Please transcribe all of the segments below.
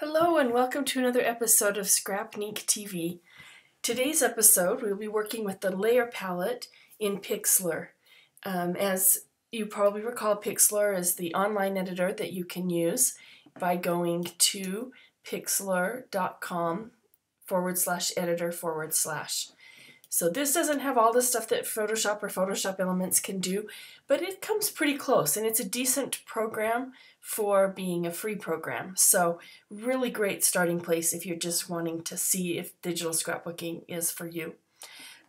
Hello and welcome to another episode of Scrapneek TV. Today's episode we'll be working with the layer palette in Pixlr. As you probably recall, Pixlr is the online editor that you can use by going to pixlr.com/editor/. So this doesn't have all the stuff that Photoshop or Photoshop Elements can do, but it comes pretty close, and it's a decent program for being a free program. So really great starting place if you're just wanting to see if digital scrapbooking is for you.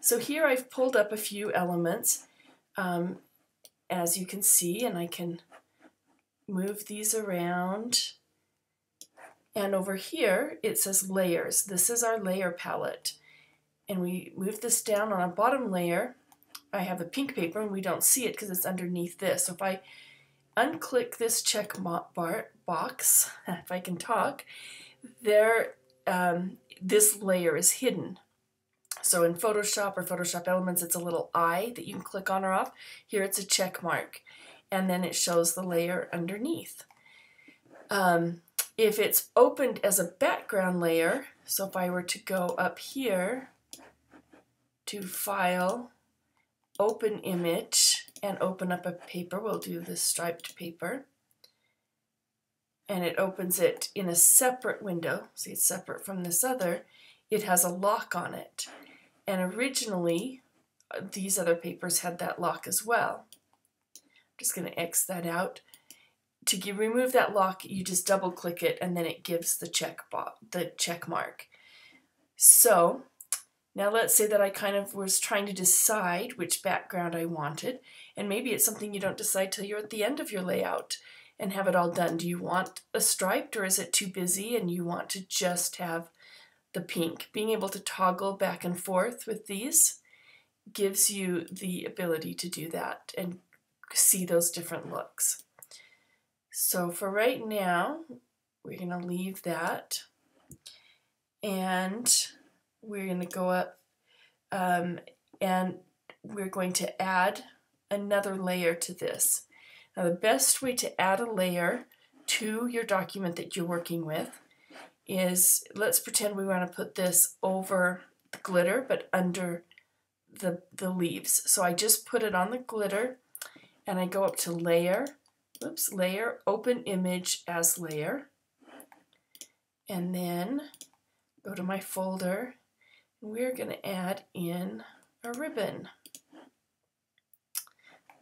So here I've pulled up a few elements, as you can see, and I can move these around. And over here it says layers. This is our layer palette. And we move this down on a bottom layer. I have the pink paper and we don't see it because it's underneath this. So if I unclick this check box, if I can talk, there, this layer is hidden. So in Photoshop or Photoshop Elements, it's a little eye that you can click on or off. Here it's a check mark, and then it shows the layer underneath. If it's opened as a background layer, so if I were to go up here to File, Open Image, and open up a paper, we'll do the striped paper, and it opens it in a separate window. See, it's separate from this other. It has a lock on it, and originally these other papers had that lock as well. I'm just going to X that out. To remove that lock, you just double click it and then it gives the check mark. So now let's say that I kind of was trying to decide which background I wanted, and maybe it's something you don't decide till you're at the end of your layout and have it all done. Do you want a striped, or is it too busy and you want to just have the pink? Being able to toggle back and forth with these gives you the ability to do that and see those different looks. So for right now, we're going to leave that, and we're going to go up and we're going to add another layer to this. Now the best way to add a layer to your document that you're working with is, let's pretend we want to put this over the glitter but under the leaves. So I just put it on the glitter and I go up to Layer, Layer, Open Image as Layer, and then go to my folder. We're going to add in a ribbon.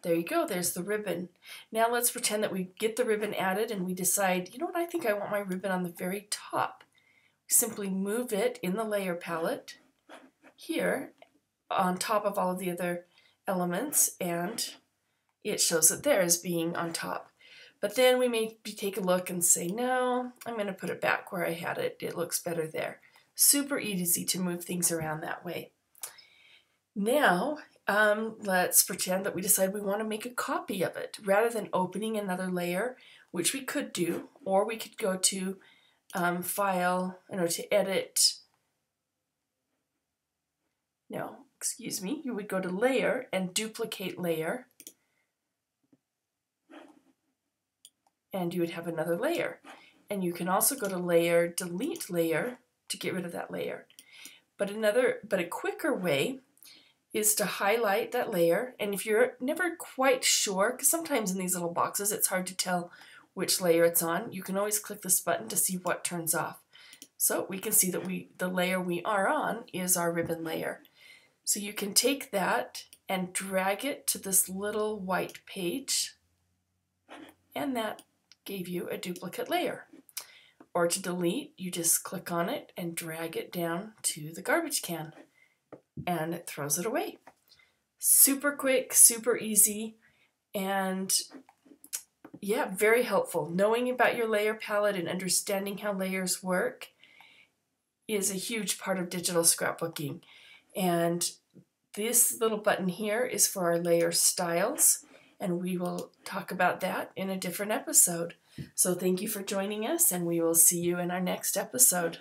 There you go, there's the ribbon. Now let's pretend that we get the ribbon added and we decide, you know what, I think I want my ribbon on the very top. We simply move it in the layer palette here on top of all of the other elements, and it shows it there as being on top. But then we may take a look and say, no, I'm going to put it back where I had it. It looks better there. Super easy to move things around that way. Now, let's pretend that we decide we want to make a copy of it. Rather than opening another layer, which we could do, or we could go to File, to Edit. No, excuse me. You would go to Layer and Duplicate Layer, and you would have another layer. And you can also go to Layer, Delete Layer to get rid of that layer. But a quicker way is to highlight that layer, and if you're never quite sure, because sometimes in these little boxes it's hard to tell which layer it's on, you can always click this button to see what turns off. So we can see that the layer we are on is our ribbon layer. So you can take that and drag it to this little white page, and that gave you a duplicate layer. Or to delete, you just click on it and drag it down to the garbage can, and it throws it away. Super quick, super easy, and yeah, very helpful. Knowing about your layer palette and understanding how layers work is a huge part of digital scrapbooking. And this little button here is for our layer styles, and we will talk about that in a different episode. So thank you for joining us, and we will see you in our next episode.